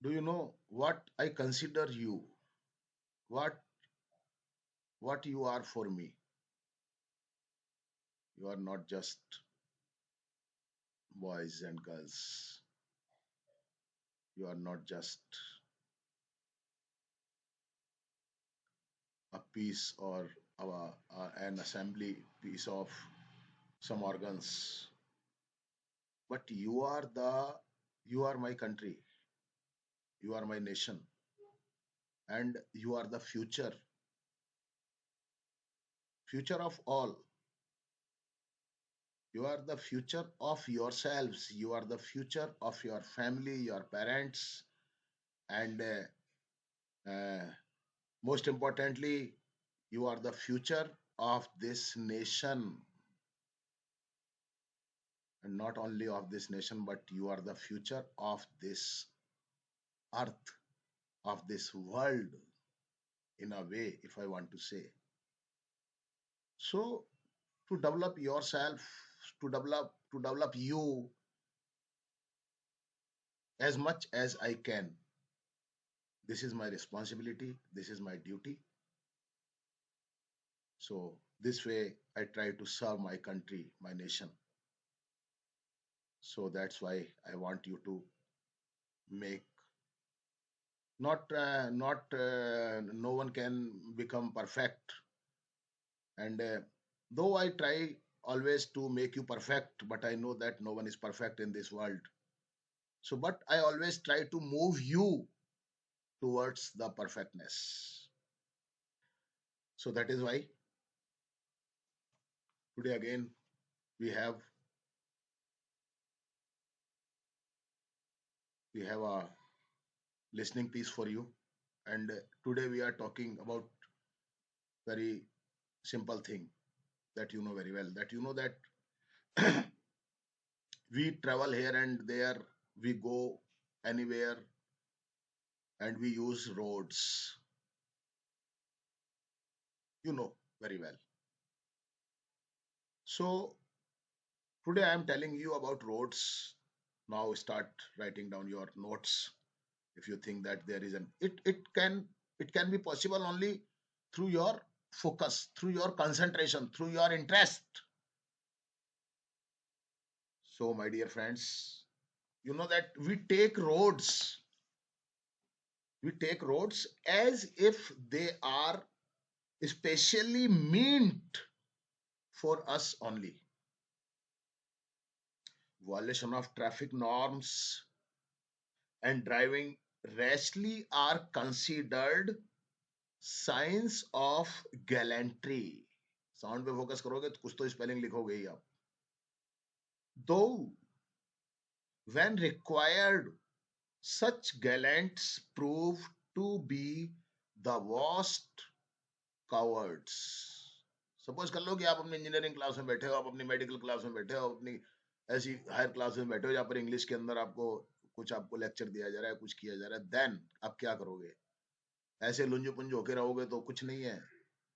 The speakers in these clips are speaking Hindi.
Do you know what I consider you? What what you are for me? You are not just boys and girls. You are not just a piece or an assembly piece of some organs, but you are my country, you are my nation, and you are the future of all. You are the future of yourselves. You are the future of your family, your parents, and uh, most importantly, you are the future of this nation, and not only of this nation, but you are the future of this earth, of this world, in a way, if I want to say. So, to develop yourself, to develop you as much as I can. This is my responsibility. This is my duty. So, this way, I try to serve my country, my nation. So that's why I want you to make not no one can become perfect, and though I try always to make you perfect, but I know that no one is perfect in this world. So but I always try to move you towards the perfectness. So that is why today again we have we have a listening piece for you, and today we are talking about very simple thing that you know very well, that you know that we travel here and there, we go anywhere, and we use roads, you know very well. So today I am telling you about roads. Now start writing down your notes. If you think that there is an it can be possible only through your focus, through your concentration, through your interest. So my dear friends, you know that we take roads as if they are specially meant for us only. Violation of traffic norms and driving rashly are considered signs of gallantry. Sound पे फोकस करोगे तो कुछ तो स्पेलिंग लिखोगे ही आप. Though when required, such gallants prove to be the worst cowards. Suppose कर लो कि आप अपनी इंजीनियरिंग क्लास में बैठे हो, आप अपनी मेडिकल क्लास में बैठे हो, अपनी ऐसी हायर क्लास में बैठे हो जहाँ पर इंग्लिश के अंदर आपको लेक्चर दिया जा रहा है, कुछ किया जा रहा है, देन आप क्या करोगे? ऐसे लुंजू पुंजू होके रहोगे तो कुछ नहीं है,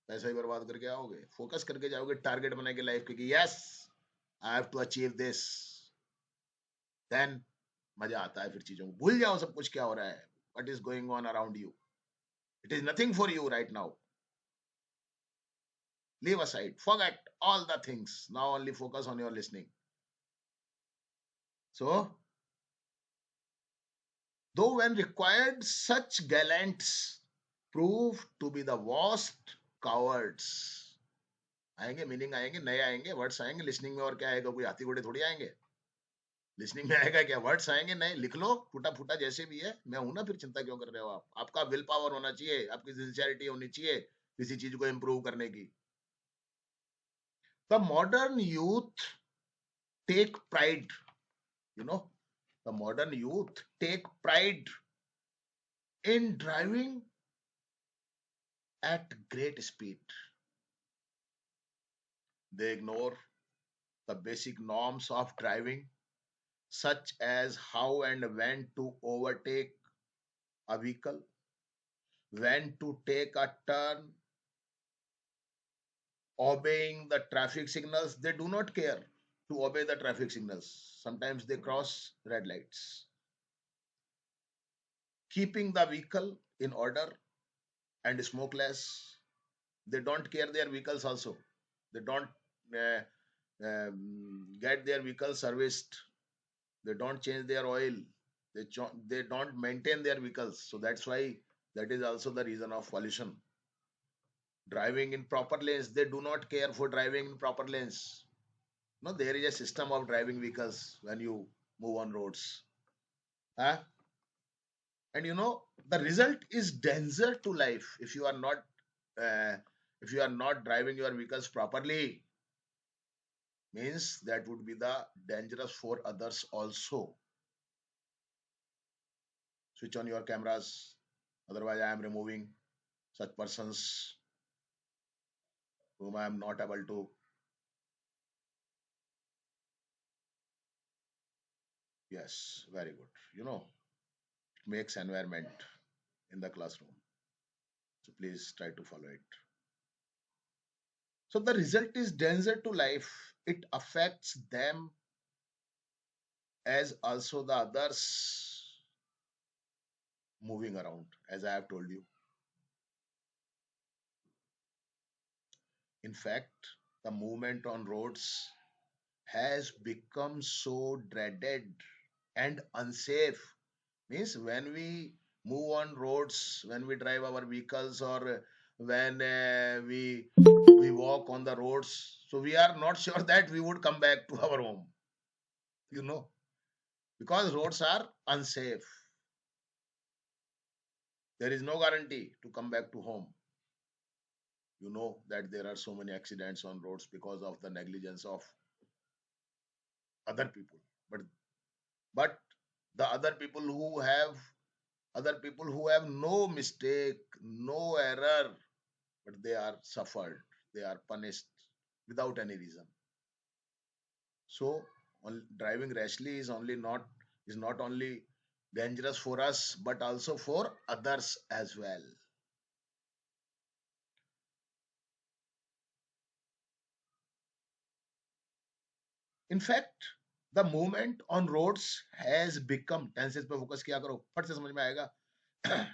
पैसा ही बर्बाद करके आओगे. फोकस करके जाओगे, टारगेट बना के लाइफ के कि yes I have to achieve this. Then मजा आता है, फिर चीजों को भूल जाओ सब कुछ क्या हो रहा है, what is going on around you. It is nothing for you right now. Leave aside, forget all the things. Now only focus on your listening. So, though when required, such gallants prove to be the worst cowards. आएंगे, मीनिंग आएंगे, नए आएंगे, वर्ड्स आएंगे लिसनिंग में. और क्या आएगा? कोई हाथी घोड़े थोड़ी आएंगे लिसनिंग में. आएगा क्या? वर्ड्स आएंगे नए. लिख लो टूटा फूटा जैसे भी है, मैं हूं ना. फिर चिंता क्यों कर रहे हो आप? आपका विल पावर होना चाहिए, आपकी सिंसियरिटी होनी चाहिए किसी चीज को इंप्रूव करने की. The modern youth take pride, you know the modern youth take pride in driving at great speed. They ignore the basic norms of driving, such as how and when to overtake a vehicle, when to take a turn, obeying the traffic signals. They do not care to obey the traffic signals. Sometimes they cross red lights. keeping the vehicle in order and smokeless. They don't care their vehicles also. They don't uh, get their vehicles serviced. They don't change their oil. They don't maintain their vehicles. So that's why that is also the reason of pollution. Driving in proper lanes, they do not care for driving in proper lanes. No, there is a system of driving vehicles when you move on roads. Huh? And the result is danger to life if you are not uh, driving your vehicles properly. Means that would be the dangerous for others also. Switch on your cameras, otherwise I am removing such persons whom I am not able to. Yes, very good. It makes environment in the classroom, so please try to follow it. So the result is danger to life. It affects them as also the others moving around, as I have told you. In fact, the movement on roads has become so dreaded and unsafe. Means when we move on roads, when we drive our vehicles, or when we walk on the roads, so we are not sure that we would come back to our home, you know, because roads are unsafe. There is no guarantee to come back to home. You know that there are so many accidents on roads because of the negligence of other people. But the other people who have no mistake, no error, but they are suffered, they are punished without any reason. So driving rashly is not only dangerous for us but also for others as well. In fact, the movement on roads has become, tenses पे फोकस किया करो, फट से समझ में आएगा.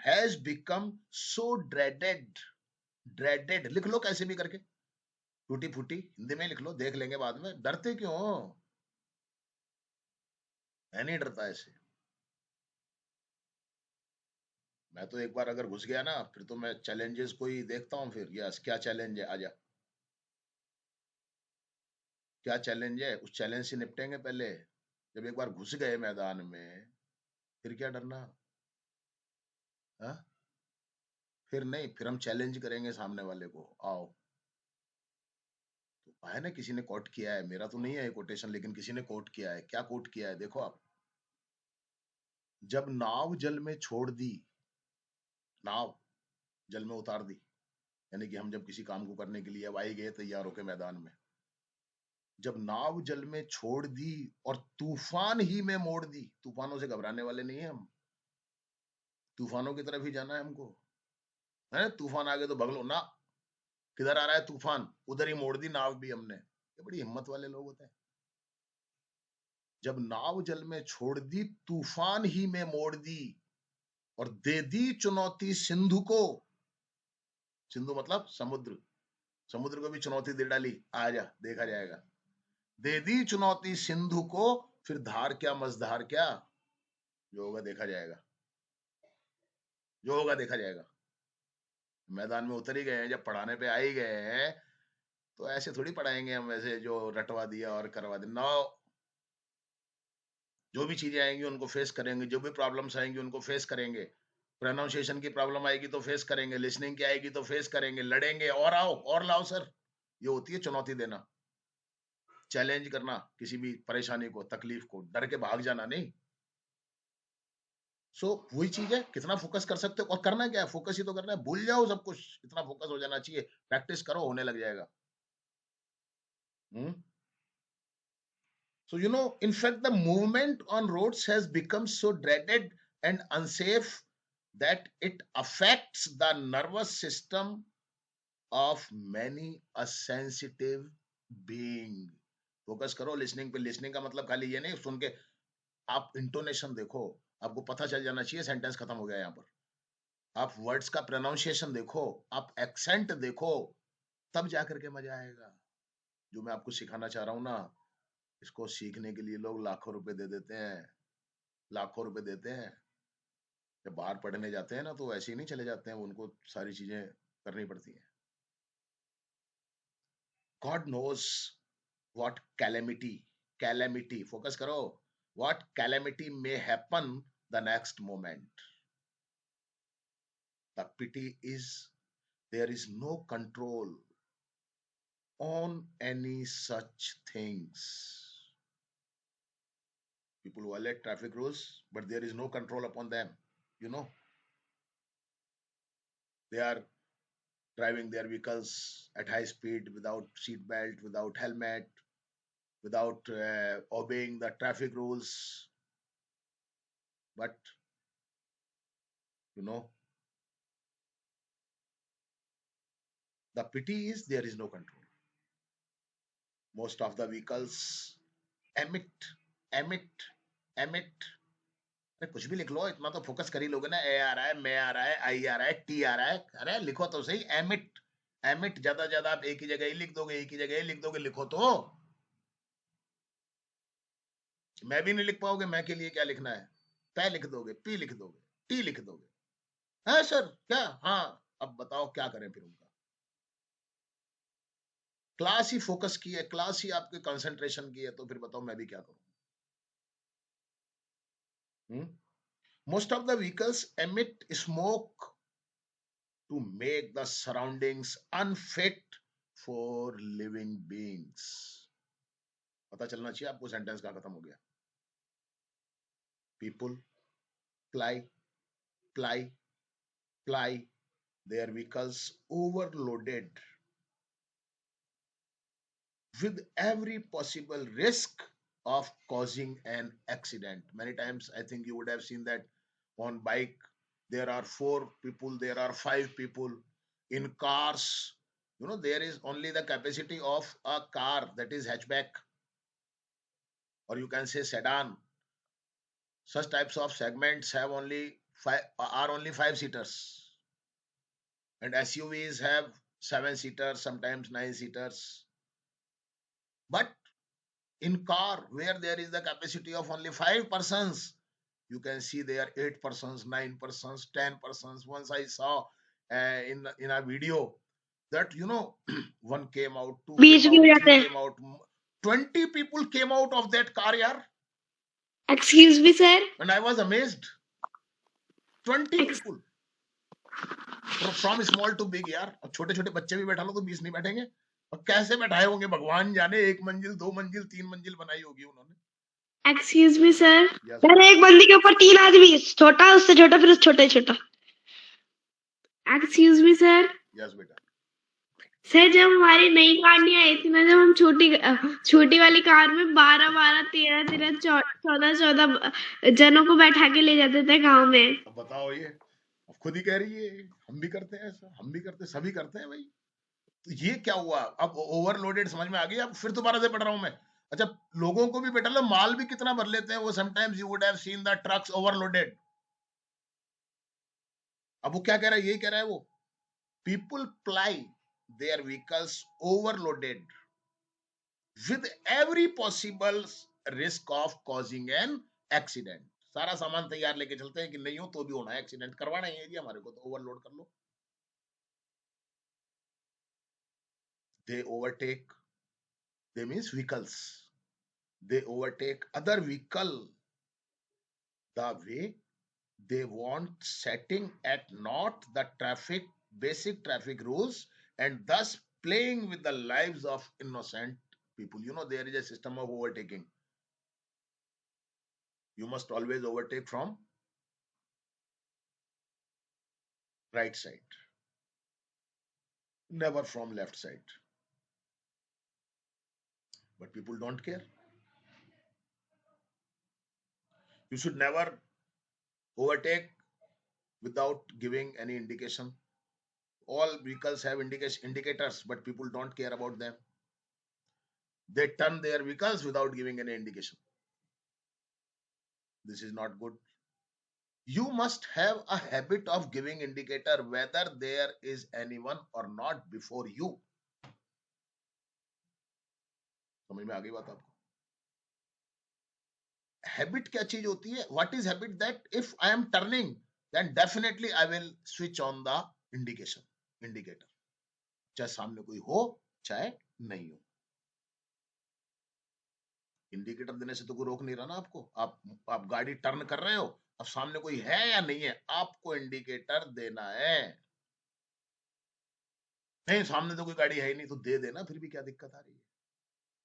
Has become so dreaded. लिख लो कैसे भी करके, टूटी फूटी हिंदी में लिख लो, देख लेंगे बाद में. डरते क्यों हो? मैं नहीं डरता ऐसे. मैं तो एक बार अगर घुस गया ना, फिर तो मैं चैलेंजेस को ही देखता हूँ. फिर यस, क्या चैलेंज है, आजा. क्या चैलेंज है, उस चैलेंज से निपटेंगे पहले. जब एक बार घुस गए मैदान में, फिर क्या डरना. हाँ, फिर नहीं, फिर हम चैलेंज करेंगे सामने वाले को, आओ. तो है ना, किसी ने कोट किया है, मेरा तो नहीं है कोटेशन, लेकिन किसी ने कोट किया है. क्या कोट किया है, देखो आप. जब नाव जल में छोड़ दी, नाव जल में उतार दी, यानी कि हम जब किसी काम को करने के लिए अब आई गए तैयार होके मैदान में, जब नाव जल में छोड़ दी और तूफान ही में मोड़ दी. तूफानों से घबराने वाले नहीं है हम, तूफानों की तरफ ही जाना है हमको. है, तूफान आ गए तो भगलो ना, किधर आ रहा है तूफान, उधर ही मोड़ दी नाव भी हमने. ये बड़ी हिम्मत वाले लोग होते हैं. जब नाव जल में छोड़ दी, तूफान ही में मोड़ दी, और दे दी चुनौती सिंधु को. सिंधु मतलब समुद्र. समुद्र को भी चुनौती दे डाली, आ जा देखा जाएगा. दे दी चुनौती सिंधु को, फिर धार क्या मझधार क्या, जो होगा देखा जाएगा. जो होगा देखा जाएगा. मैदान में उतर ही गए हैं, जब पढ़ाने पे आ ही गए हैं, तो ऐसे थोड़ी पढ़ाएंगे हम, वैसे जो रटवा दिया और करवा दिया. नो, जो भी चीजें आएंगी उनको फेस करेंगे, जो भी प्रॉब्लम्स आएंगी उनको फेस करेंगे. प्रोनाउंसिएशन की प्रॉब्लम आएगी तो फेस करेंगे, लिसनिंग की आएगी तो फेस करेंगे, लड़ेंगे, और आओ और लाओ सर. ये होती है चुनौती देना, चैलेंज करना किसी भी परेशानी को, तकलीफ को. डर के भाग जाना नहीं. सो वही चीज है, कितना फोकस कर सकते हो, और करना क्या है, फोकस ही तो करना है. भूल जाओ सब कुछ, इतना फोकस हो जाना चाहिए. प्रैक्टिस करो, होने लग जाएगा. हम्म. So, in fact, the movement on roads has become so dreaded and unsafe that it affects the nervous system of many a sensitive being. Focus करो लिसनिंग पे. लिसनिंग का मतलब खाली ये नहीं सुन के, आप इंटोनेशन देखो. आपको पता चल जाना चाहिए सेंटेंस खत्म हो गया यहाँ पर। आप वर्ड्स का प्रोनाउंसिएशन देखो, आप एक्सेंट देखो, तब जाकर के मजा आएगा। जो मैं आपको सिखाना चाह रहा हूँ ना, इसको सीखने के लिए लोग लाखों रुपए दे देते हैं, लाखों रुपए देते हैं। जब बाहर पढ़ने जाते हैं ना तो ऐसे ही नहीं चले जाते हैं, उनको सारी चीजें करनी पड़ती हैं। God knows what calamity, focus करो, what calamity may happen the next moment. The pity is there is no control on any such things. People violate traffic rules, but there is no control upon them. You know, they are driving their vehicles at high speed without seat belt, without helmet, without obeying the traffic rules. But you know, the pity is there is no control. Most of the vehicles emit emit emit अरे कुछ भी लिख लो, इतना तो फोकस कर ही लोगे ना। ए आ रहा है, मैं आ रहा है, आई आ रहा है, टी आ रहा है, अरे लिखो तो सही। एमिट एमिट, ज्यादा ज्यादा आप एक ही जगह ही लिख दोगे, एक ही जगह ही लिख दोगे, लिखो तो। मैं भी नहीं लिख पाओगे, मैं के लिए क्या लिखना है। पै लिख दोगे, पी लिख दोगे, टी लिख दोगे। हाँ सर क्या, हाँ। अब बताओ क्या करें फिर उनका। क्लास ही फोकस की है, क्लास ही आपके कंसंट्रेशन की है, तो फिर बताओ मैं भी क्या करूं। Most of the vehicles emit smoke to make the surroundings unfit for living beings. पता चलना चाहिए आपको सेंटेंस का खत्म हो गया। People ply ply ply their vehicles overloaded with every possible risk of causing an accident. Many times I think you would have seen that on bike there are 4 people, there are 5 people. In cars, you know, there is only the capacity of a car, that is hatchback, or you can say sedan. Such types of segments have only five, are only 5 seaters, and SUVs have 7 seaters, sometimes 9 seaters. But in car where there is the capacity of only 5 persons, you can see there 8 persons, 9 persons, 10 persons. Once I saw in a video that, you know, one came out, two beach came में हो out, जाते three हैं। came out, 20 people came out of that car, yaar. Excuse me sir. And I was amazed. 20 people from small to big, यार। अब छोटे छोटे बच्चे भी बैठा लो तो 20 नहीं बैठेंगे। और कैसे बैठाए होंगे भगवान जाने, 1 मंजिल 2 मंजिल 3 मंजिल बनाई होगी उन्होंने। Excuse me sir. Yes, sir बेटा। एक बंदी के ऊपर 3 आदमी, छोटा उससे छोटा फिर छोटा ही छोटा। Excuse me sir. यस बेटा। सर जब हमारी नई कार नहीं आई थी ना, जब हम छोटी वाली कार में 12 12 13 13 14 14 जनों को बैठा के ले जाते थे गांव में। अब बताओ, ये अब खुद ही कह रही है हम भी करते हैं ऐसा, हम भी करते, सभी करते हैं भाई। तो ये क्या हुआ, अब ओवरलोडेड समझ में आ गई। अब फिर दोबारा से पढ़ रहा हूं मैं। अच्छा, लोगों को भी बेटा लो, माल भी कितना भर लेते हैं वो। Sometimes you would have seen the trucks overloaded. अब वो क्या कह रहा है, यही कह रहा है वो, people ply their vehicles overloaded with every possible risk of causing an accident. सारा सामान तैयार लेके चलते हैं कि नहीं हो तो भी होना है, एक्सीडेंट करवाना ही है जी हमारे को, तो ओवरलोड कर लो। they overtake, they means vehicles, they overtake other vehicle the way they want, setting at naught the traffic, basic traffic rules, and thus playing with the lives of innocent people. You know, there is a system of overtaking. You must always overtake from right side, never from left side. But people don't care. You should never overtake without giving any indication. All vehicles have indicators, but people don't care about them. They turn their vehicles without giving any indication. This is not good. You must have a habit of giving indicator whether there is anyone or not before you. समझ में आ गई बात आपको? Habit क्या चीज होती है? What is habit? That if I am turning, then definitely I will switch on the indicator. चाहे सामने कोई हो चाहे नहीं हो, इंडिकेटर देने से तो कोई रोक नहीं रहा ना आपको. आप गाड़ी टर्न कर रहे हो, अब सामने कोई है या नहीं है, आपको इंडिकेटर देना है. नहीं, सामने तो कोई गाड़ी है ही नहीं, तो दे देना, फिर भी क्या दिक्कत आ रही है?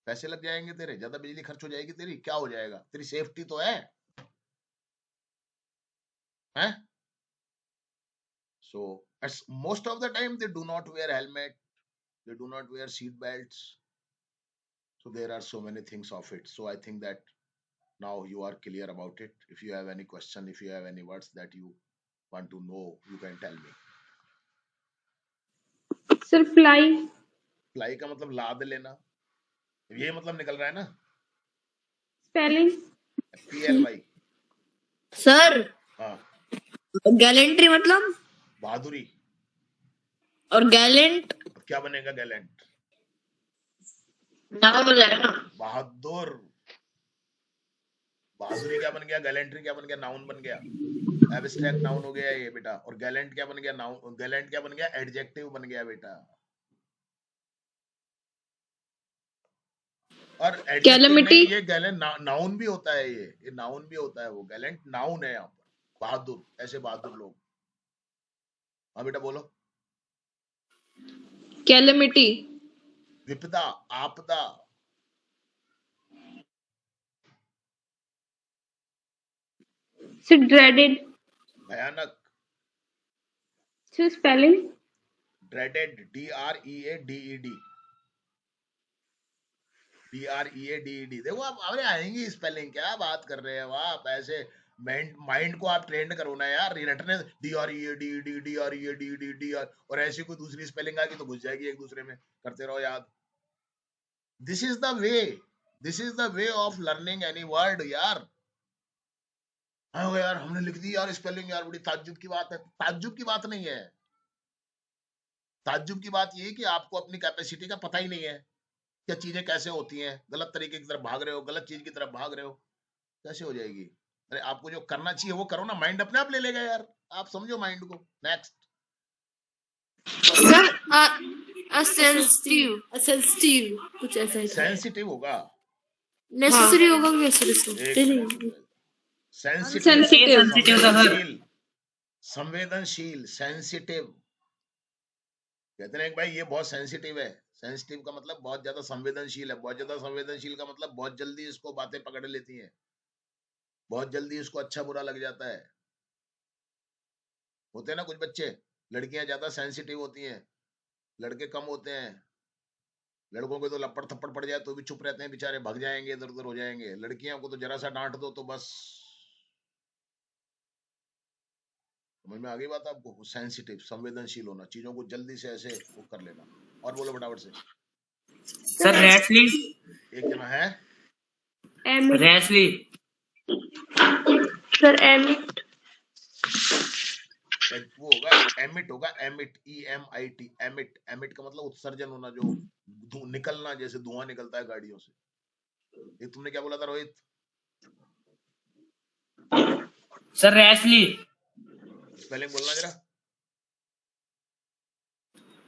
पैसे लग जाएंगे तेरे, ज्यादा बिजली खर्च हो जाएगी तेरी, क्या हो जाएगा? तेरी सेफ्टी तो है. So most of the time they do not wear helmet, they do not wear seat belts. So there are so many things of it. So I think that now you are clear about it. If you have any question, if you have any words that you want to know, you can tell me. Sir, fly. Fly का मतलब लाद लेना, ये मतलब निकल रहा है ना. Spelling. PLY. सर हाँ, गैलेंट्री मतलब बहादुरी. और गैलेंट अब क्या बनेगा गैलेंट? नाउन हो जाएगा. बहादुर. बहादुरी क्या बन गया? गैलेंट्री क्या बन गया? नाउन बन गया, एब्स्ट्रैक्ट नाउन हो गया ये बेटा. और गैलेंट क्या बन गया? नाउन. गैलेंट क्या बन गया? एडजेक्टिव बन गया बेटा. और एडजेक्टिव में कैलेमिटी ये गैलेंट नाउन भी होता है. ये नाउन भी होता है. वो गैलेंट नाउन है यहाँ पर. बहादुर, ऐसे बहादुर लोग. हाँ बेटा बोलो. कैलेमिटी विपदा, आपदा. Sir, dreaded. भयानक. Sir, spelling. Dreaded, DREADED. DREADED. देखो आप, अरे आएंगी स्पेलिंग, क्या बात कर रहे हो आप? ऐसे माइंड को आप ट्रेंड करो ना यार. रटने DREADED DREADED और ऐसी कोई दूसरी स्पेलिंग आएगी तो घुस जाएगी एक दूसरे में. करते रहो याद. This is the way. This is the way of learning any word यार. हाँ यार हमने लिख दी यार स्पेलिंग, यार बड़ी ताज्जुब की बात है. ताज्जुब की बात नहीं है. ताज्जुब की बात ये है कि आपको अपनी कैपेसिटी का पता ही नहीं है, क्या चीजें कैसे होती हैं. गलत तरीके की तरफ भाग रहे हो, गलत चीज की तरफ भाग रहे हो, कैसे हो जाएगी? अरे आपको जो करना चाहिए वो करो ना. माइंड अपने आप ले लेगा यार. आप समझो माइंड को. नेक्स्ट. सर सेंसिटिव कुछ ऐसा ही था. सेंसिटिव होगा. नेसेसरी होगा क्या सर? सेंसिटिव, संवेदनशील. संवेदनशील, सेंसिटिव. कहते हैं भाई ये बहुत सेंसिटिव है. सेंसिटिव का मतलब बहुत ज्यादा संवेदनशील है. बहुत ज्यादा संवेदनशील का मतलब बहुत जल्दी इसको बातें पकड़ लेती हैं, बहुत जल्दी इसको अच्छा बुरा लग जाता है. होते हैं ना कुछ बच्चे. लड़कियां ज्यादा सेंसिटिव होती हैं, लड़के कम होते हैं. लड़कों को तो लपड़ थप्पड़ पड़ जाए तो भी चुप रहते हैं बेचारे, भाग जाएंगे, इधर उधर हो जाएंगे. लड़कियों को तो जरा सा डांट दो तो बस. समझ में आ गई बात आपको? सेंसिटिव, संवेदनशील होना, चीजों को जल्दी से ऐसे वो कर लेना. और बोलो फटाफट से. Sir rashly. एक जना है रैशली. Sir, emit. वो होगा एमिट. होगा एमिट, EMIT. एमिट. एमिट का मतलब उत्सर्जन होना, जो निकलना, जैसे धुआं निकलता है गाड़ियों से. ये तुमने क्या बोला था रोहित? Sir rashly. स्पेलिंग बोलना जरा.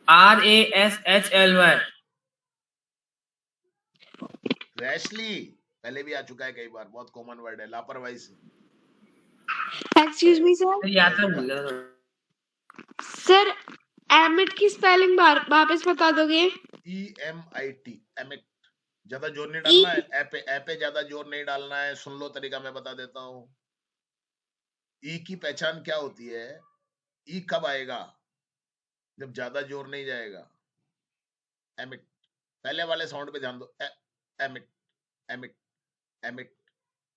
RASHLY. रैशली पहले भी आ चुका है कई बार. बहुत कॉमन वर्ड है. लापरवाही से. Excuse me, sir. याद था भूल गया. Sir, emit की spelling वापस बता दोगे? EMIT. एमिट. ज्यादा जोर नहीं डालना है. ए पे ज्यादा जोर नहीं डालना है. सुन लो तरीका मैं बता देता हूँ. ई की पहचान क्या होती है? ई कब आएगा? जब ज्यादा जोर नहीं जाएगा. एमिट. पहले वाले साउंड पे ध्यान दो. Emit, emit, emit,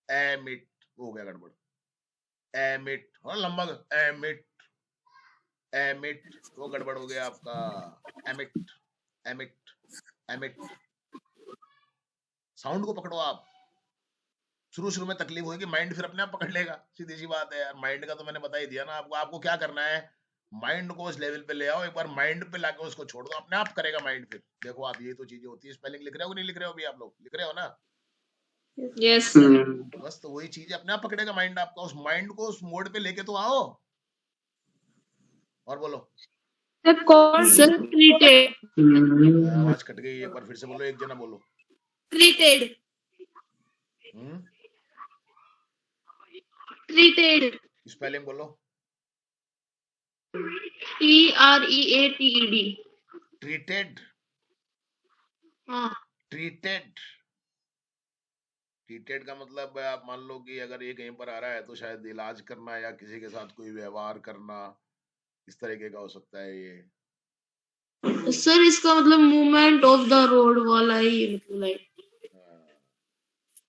emit. हो गया गड़बड़. एमिट और लंबा. एमिट, एमिट, वो गड़बड़ हो गया आपका. Emit, emit, emit. साउंड को पकड़ो आप. शुरू में तकलीफ होगी, माइंड फिर अपने आप पकड़ लेगा। सीधी सी बात है यार, माइंड का तो मैंने बता ही दिया ना आपको। आपको क्या करना है, माइंड को उस लेवल पे ले आओ, एक बार माइंड पे लाके उसको छोड़ दो, अपने आप करेगा माइंड। फिर देखो आप, ये तो चीजें होती है। स्पेलिंग लिख रहे हो कि नहीं लिख रहे हो? अभी आप लोग लिख रहे हो ना? Yes sir. बस तो वही चीज है, अपने आप पकड़ेगा माइंड आपका। उस माइंड को उस मोड पे लेके तो आओ। और बोलो। सर कौन सर ट्रीटेड। आवाज कट गई, एक बार फिर से बोलो, एक जना बोलो। ट्रीटेड। ट्रीटेड। स्पेलिंग बोलो। TREATED। ट्रीटेड। हाँ ट्रीटेड। ट्रीटेड का मतलब है, आप मान लो कि अगर ये कहीं पर आ रहा है तो शायद इलाज करना या किसी के साथ कोई व्यवहार करना, इस तरीके का हो सकता है ये। सर इसका मतलब मूवमेंट ऑफ द रोड वाला ही मतलब like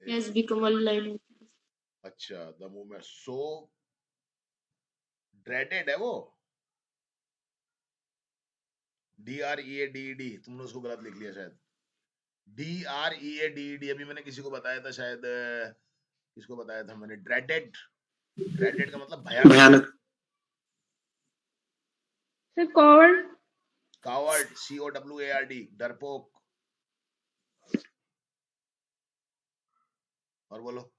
has become a line. अच्छा, द मूवमेंट सो ड्रेडेड है वो। DREADED, तुमने उसको गलत लिख लिया शायद। DREADED अभी मैंने किसी को बताया था शायद, किसको बताया था मैंने? ड्रेडेड। ड्रेडेड का मतलब भयानक। Sir coward. कावर्ड, COWARD, डरपोक। और बोलो।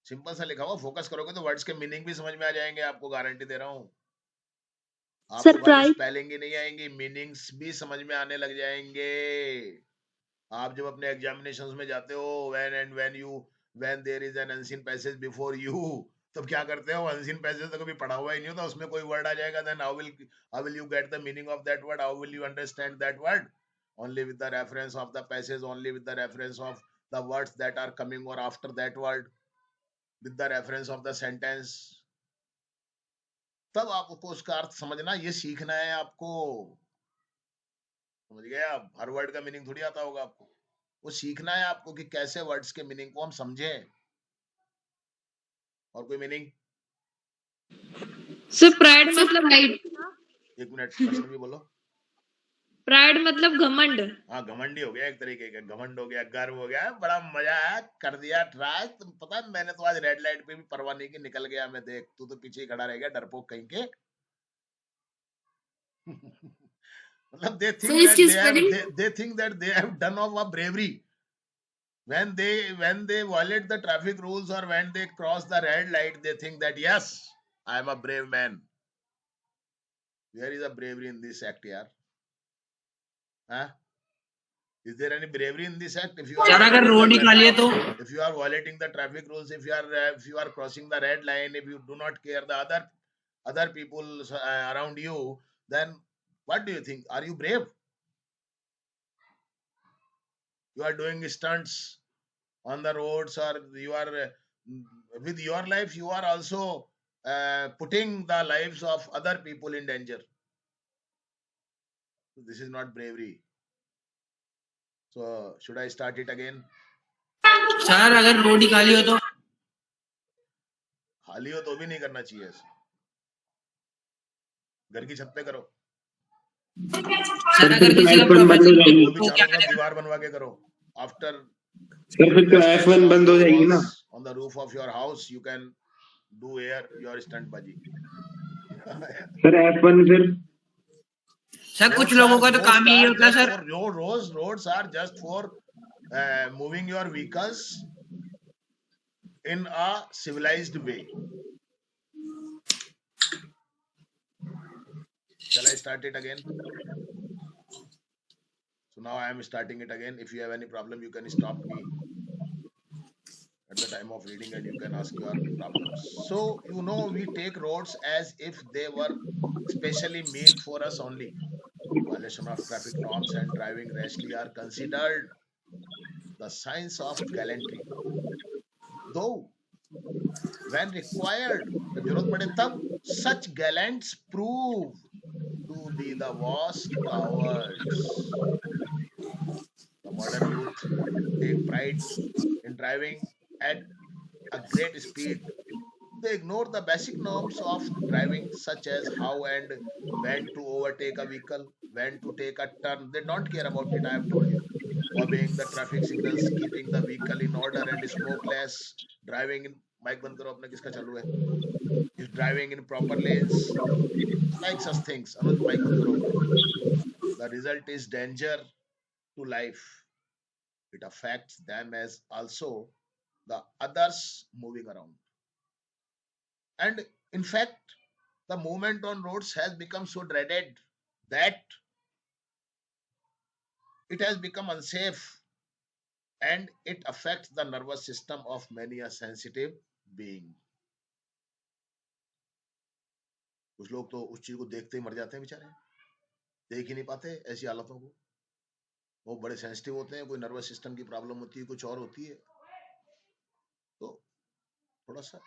सिंपल सा लिखा हुआ, फोकस करोगे तो वर्ड्स के मीनिंग भी समझ में आ जाएंगे, आपको गारंटी दे रहा हूँ। आपको खाली स्पेलिंग ही नहीं आएंगी, मीनिंग्स भी समझ में आने लग जाएंगे। आप जब अपने एग्जामिनेशंस में जाते हो, when there is an unseen passage before you, तब क्या करते हो? अनसीन पैसेज तो कभी पढ़ा हुआ ही नहीं होता, उसमें कोई वर्ड आ जाएगा, then how will you get the meaning of that word? How will you understand that word? Only with the reference of the passage, only with the reference of the words that are coming or after that word, with the reference of the sentence. तब आपको उसका अर्थ समझना, ये सीखना है आपको। समझ गए आप? हर वर्ड का मीनिंग थोड़ी आता होगा आपको, वो सीखना है आपको कि कैसे वर्ड्स के मीनिंग को हम समझें। और कोई मीनिंग? सर प्राइड मतलब हाइट। एक मिनट, प्रश्न भी बोलो। प्राइड मतलब घमंड। हाँ, घमंडी हो गया एक तरीके का, घमंड हो गया, गर्व हो गया। बड़ा मजा आया, कर दिया ट्राई। तुम पता है, मैंने तो आज रेड लाइट पे भी परवाह नहीं की, निकल गया मैं। देख, तू तो पीछे ही खड़ा रह गया, डरपोक कहीं के। मतलब they think that they have done of a bravery when they violate the traffic rules, or when they cross the red light. They think that yes, I am a brave man. Where is the bravery in this act, yaar? Huh? Is there any bravery in this act? If you are अगर रोड निकालिए तो, if you are violating the traffic rules, if you are crossing the red line, if you do not care the other people around you, then what do you think? Are you brave? You are doing stunts on the roads, or you are with your life, you are also putting the lives of other people in danger. So this is not bravery. So should I start it again? Sir अगर रोड निकाली हो तो, खाली हो तो भी नहीं करना चाहिए ऐसे। घर की छत पे करो। सर अगर किसी का प्रोफेसर वो भी चारों तरफ दीवार बनवा के करो। आफ्टर सर फिर तो F1 बंद हो जाएगी ना। On the roof of your house you can do your stunt baji. Sir F1 फिर सर कुछ लोगों का तो काम यही होता है sir. Roads are just for moving your vehicles in a civilized way. Shall I start it again? So now I am starting it again. If you have any problem, you can stop me at the time of reading and you can ask your problems. So, we take roads as if they were specially made for us only. Violation of traffic norms and driving rashly are considered the signs of gallantry. Though, when required, जब जरूरत पड़े तब, such gallants prove to be the worst cowards. The modern youth take pride in driving at a great speed They ignore the basic norms of driving, such as how and when to overtake a vehicle, when to take a turn. They don't care about it, I have told you. Obeying the traffic signals, keeping the vehicle in order and smokeless, driving in mic बंद करो अपना किसका चालू है, is driving in proper lanes, like such things. Anuj mic बंद करो अपना. The result is danger to life. It affects them as also the others moving around. And in fact, the movement on roads has become so dreaded that it has become unsafe, and it affects the nervous system of many a sensitive being. कुछ लोग तो उस चीज को देखते ही मर जाते हैं बेचारे, देख ही नहीं पाते ऐसी हालतों को. वो बड़े सेंसिटिव होते हैं, कोई नर्वस सिस्टम की प्रॉब्लम होती है, कुछ और होती है. तो थोड़ा सा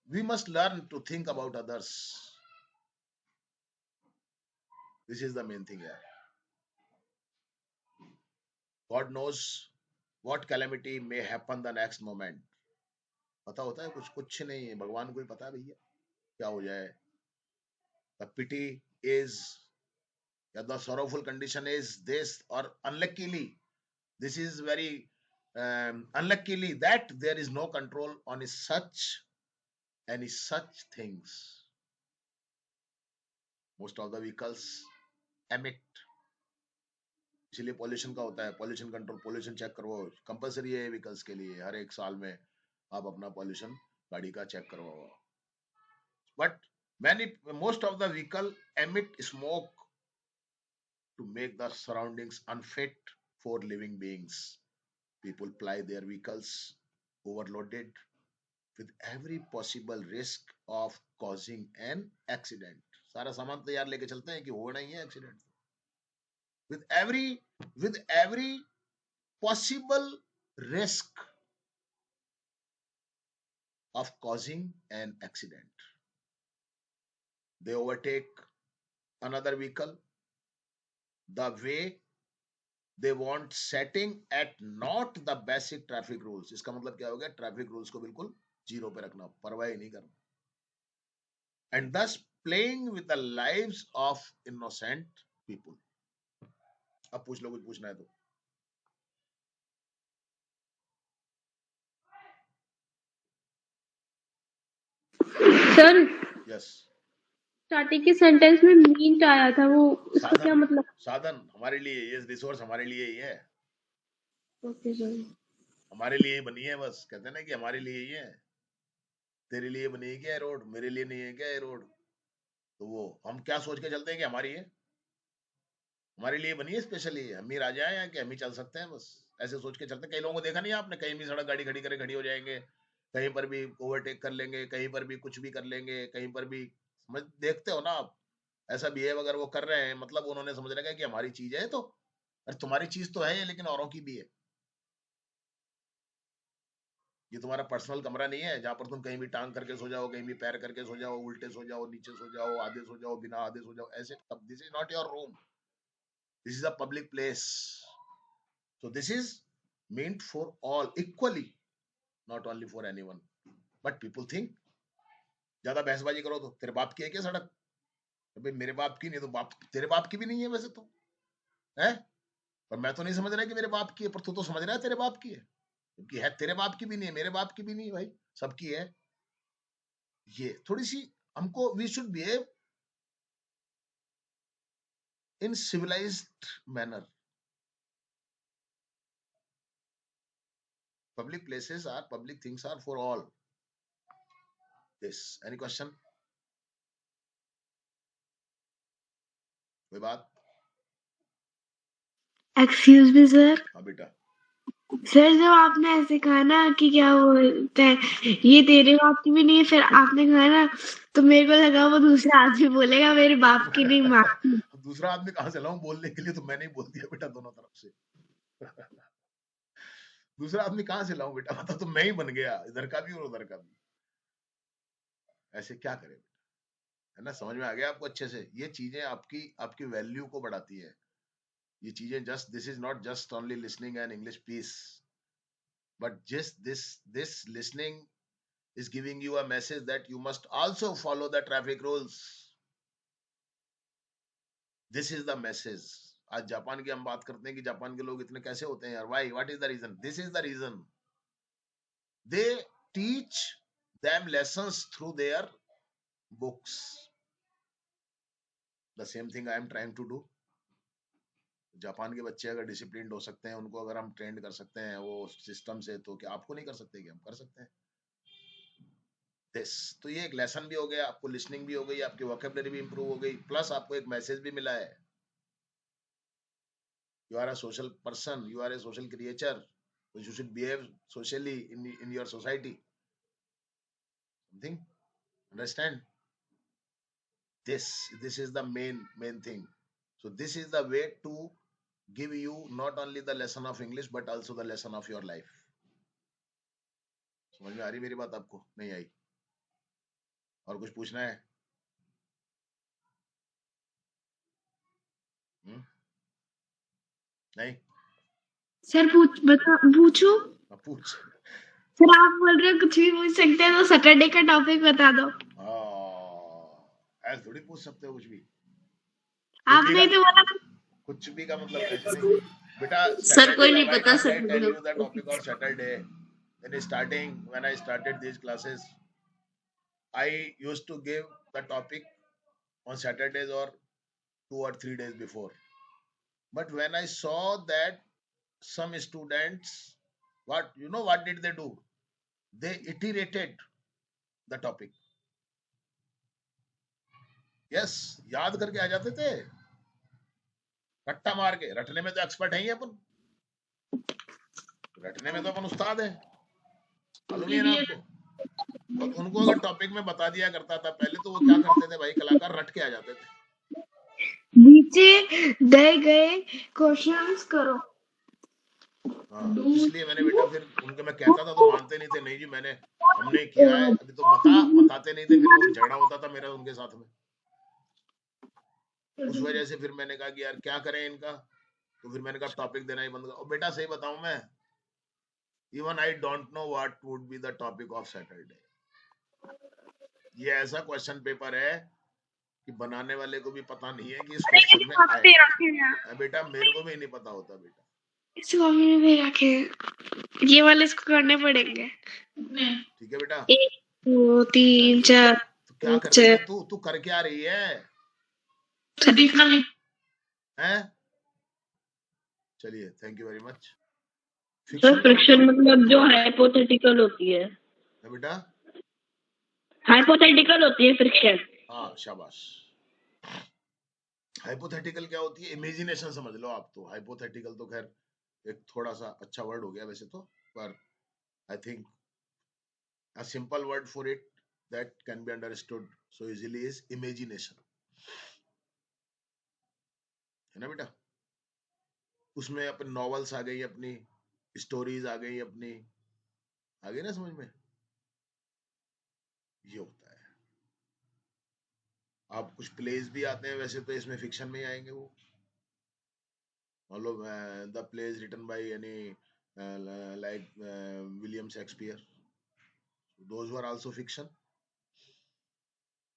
we must learn to think about others. This is the main thing here. God knows what calamity may happen the next moment. पता होता है कुछ नहीं है, भगवान को ही पता है भैया क्या हो जाए. The pity is, the sorrowful condition is this, or unluckily, this is very unluckily that there is no control on any such things. Most of the vehicles emit. इसलिए पॉल्यूशन का होता है, पॉल्यूशन कंट्रोल, पॉल्यूशन चेक करवाओ, कंपलसरी है व्हीकल्स के लिए. हर एक साल में आप अपना पॉल्यूशन गाड़ी का चेक करवाओ. But most of the vehicle emit smoke to make the surroundings unfit for living beings. People ply their vehicles overloaded with every possible risk of causing an accident. सारा सामान तैयार लेके चलते हैं कि होना ही है accident. with every possible risk of causing an accident. They overtake another vehicle the way they want, setting at not the basic traffic rules. इसका मतलब क्या हो गया, ट्रैफिक रूल्स को बिल्कुल जीरो पे रखना, परवाह ही नहीं करना. And thus playing with the lives of innocent people. अब पूछ लो, कुछ पूछना है तो. सर यस, स्टार्टिंग के सेंटेंस में मीन आया था, वो उसका क्या मतलब? साधन हमारे लिए, ये रिसोर्स हमारे लिए ही है. Okay sir. हमारे लिए बनी है, बस कहते हैं ना कि हमारे लिए ही है. तेरे लिए बनी है क्या रोड, मेरे लिए नहीं है क्या ये रोड. तो वो हम क्या सोच के चलते हैं कि हमारी है, हमारे लिए बनी है स्पेशली, हम ही राजा हैं कि हम ही चल सकते हैं, बस ऐसे सोच के चलते हैं. कई लोगों को देखा नहीं आपने, कहीं भी सड़क गाड़ी खड़ी करे खड़ी हो जाएंगे, कहीं पर भी ओवरटेक कर लेंगे, कहीं पर भी कुछ भी कर लेंगे, कहीं पर भी समझ देखते हो ना आप. ऐसा बिहेव अगर वो कर रहे हैं, मतलब उन्होंने समझ रखा है कि हमारी चीज है. तो अरे तुम्हारी चीज तो है लेकिन औरों की भी है. ये तुम्हारा पर्सनल कमरा नहीं है जहां पर तुम कहीं भी टांग करके सो जाओ, कहीं भी पैर करके सो जाओ, उल्टे सो जाओ, नीचे सो जाओ, आधे सो जाओ, बिना आधे सो जाओ, ऐसे. This is not your room, this is a public place. So this is meant for all equally, not only for anyone. But people think ज्यादा बहसबाजी करो तो तेरे बाप की है क्या सड़क, भाई मेरे बाप की नहीं तो बाप तेरे बाप की भी नहीं है वैसे तो है, पर मैं तो नहीं समझ रहा कि मेरे बाप की है, पर तू तो समझ रहा है तेरे बाप की है, क्योंकि है तेरे बाप की भी नहीं है, मेरे बाप की भी नहीं है, भाई सबकी है. ये थोड़ी सी हमको, we should behave in civilised manner. Public places are, public things are for all. Yes, any question? कोई बात? Excuse me sir. हाँ बेटा. सर जब आपने ऐसे कहा ना कि क्या बोलते हैं, ये तेरे बाप की भी नहीं है, फिर आपने कहा ना, तो मेरे को लगा वो दूसरा आदमी बोलेगा मेरे बाप की नहीं, माँ की. दूसरा आदमी कहाँ से लाऊं बोलने के लिए, तो मैंने ही बोल दिया बेटा दोनों तरफ से. दूसरा आदमी कहाँ से लाऊं बेटा, मतलब तो मैं ही बन गया, इधर का भी और उधर का भी. ऐसे क्या करें, है ना. समझ में आ गया आपको अच्छे से. ये चीजें आपकी आपकी वैल्यू को बढ़ाती है. ये चीजें just, this is not just only listening and English piece, but just this listening is giving you a message that you must also follow the traffic rules. This is the message. आज जापान की हम बात करते हैं कि जापान के लोग इतने कैसे होते हैं यार. Why? What is the reason? This is the reason. They teach them lessons through their books. The same thing I am trying to do. Japan के बच्चे अगर डिसिप्लिन्ड हो सकते हैं, उनको अगर हम ट्रेंड कर सकते हैं वो सिस्टम से, तो क्या आपको नहीं कर सकते? कि हम कर सकते हैं. दिस तो ये एक लेसन भी हो गया, आपको लिसनिंग भी हो गई, आपकी वोकैबुलरी भी इंप्रूव हो गई, प्लस आपको एक मैसेज भी मिला है. You are a social person, you are a social creature, you should behave socially in your society. Something understand? This is the main thing. So this is the way to give you not only the lesson of English but also the lesson of your life. समझ में आ रही मेरी बात? आपको नहीं आई? और कुछ पूछना है? नहीं? सर पूछो. पूछ. सर आप बोल रहे हो कुछ भी पूछ सकते हैं, तो सैटरडे का टॉपिक बता दो. ऐसे थोड़ी पूछ सकते हो कुछ भी. आपने तो बोला कुछ भी का मतलब ऐसे नहीं बेटा. सर कोई नहीं पता sir. I tell you the topic of Saturday. When I started these classes, I used to give the topic on Saturdays or 2 or 3 days before. But when I saw that some students, what did they do? They iterated the topic. Yes, याद करके आ जाते थे, रट्टा मार के. रटने में तो एक्सपर्ट है ही अपन, रटने में तो अपन उस्ताद है. मालूम नहीं है ना आपको? और उनको अगर टॉपिक में बता दिया करता था पहले, तो वो क्या करते थे भाई, कलाकार रट के आ जाते थे. नीचे दे गए क्वेश्चंस करो. इसलिए मैंने बेटा फिर उनके मैं कहता था तो मानते नहीं थे. नहीं जी हमने किया है. अभी तो बताते नहीं थे. फिर वो झगड़ा होता था मेरा उनके साथ में. उस वजह से फिर मैंने कहा कि यार क्या करें इनका. तो फिर मैंने कहा टॉपिक देना ही बंद कर. बेटा सही बताऊं मैं, even I don't know what would be the topic of Saturday. ये ऐसा क्वेश्चन पेपर है कि बनाने वाले को भी पता नहीं है कि इस क्वेश्चन में आएगा. बेटा मेरे को भी नहीं पता होता बेटा. इसको भी रखे, ये वाले इसको करने पड़ेंगे. ठीक है बेटा. 1 2 3 4. तो क्या कर रही है तू कर क्या रही है? चलिए, thank you very much. Friction मतलब जो हाइपोथेटिकल होती है बेटा, हाइपोथेटिकल होती है फ्रिक्शन. हाँ शाबाश. हाइपोथेटिकल क्या होती है? इमेजिनेशन समझ लो आप. तो हाइपोथेटिकल तो खैर एक थोड़ा सा अच्छा वर्ड हो गया वैसे तो, पर I think a simple word for it that can be understood so easily is imagination. है ना बेटा? उसमें अपन नॉवेल्स आ गई, अपनी स्टोरीज आ गई, अपनी आ गई ना समझ में? ये होता है. आप कुछ प्लेज भी आते हैं वैसे तो इसमें फिक्शन में ही आएंगे वो. मतलब the plays written by any like William Shakespeare, those were also fiction,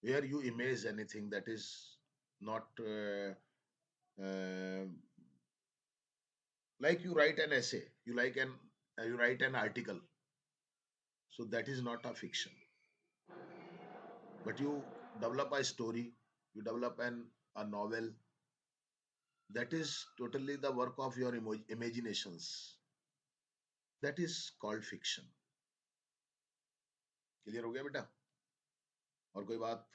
where you image anything that is not like you write an essay, you write an article, so that is not a fiction, but you develop a story, you develop a novel, that is totally the work of your imaginations, that is called fiction. Clear हो गया बेटा? और कोई बात?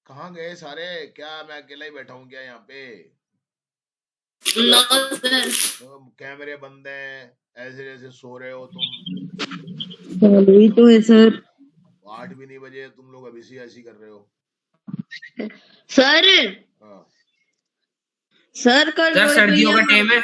कहाँ गए सारे? क्या मैं अकेला ही बैठा हूँ क्या यहाँ पे? तो कैमरे बंद हैं, ऐसे जैसे सो रहे हो तुम. वही तो है सर. 8 भी नहीं बजे, तुम लोग अभी से ऐसी कर रहे हो. सर सर सर्दियों का टाइम है.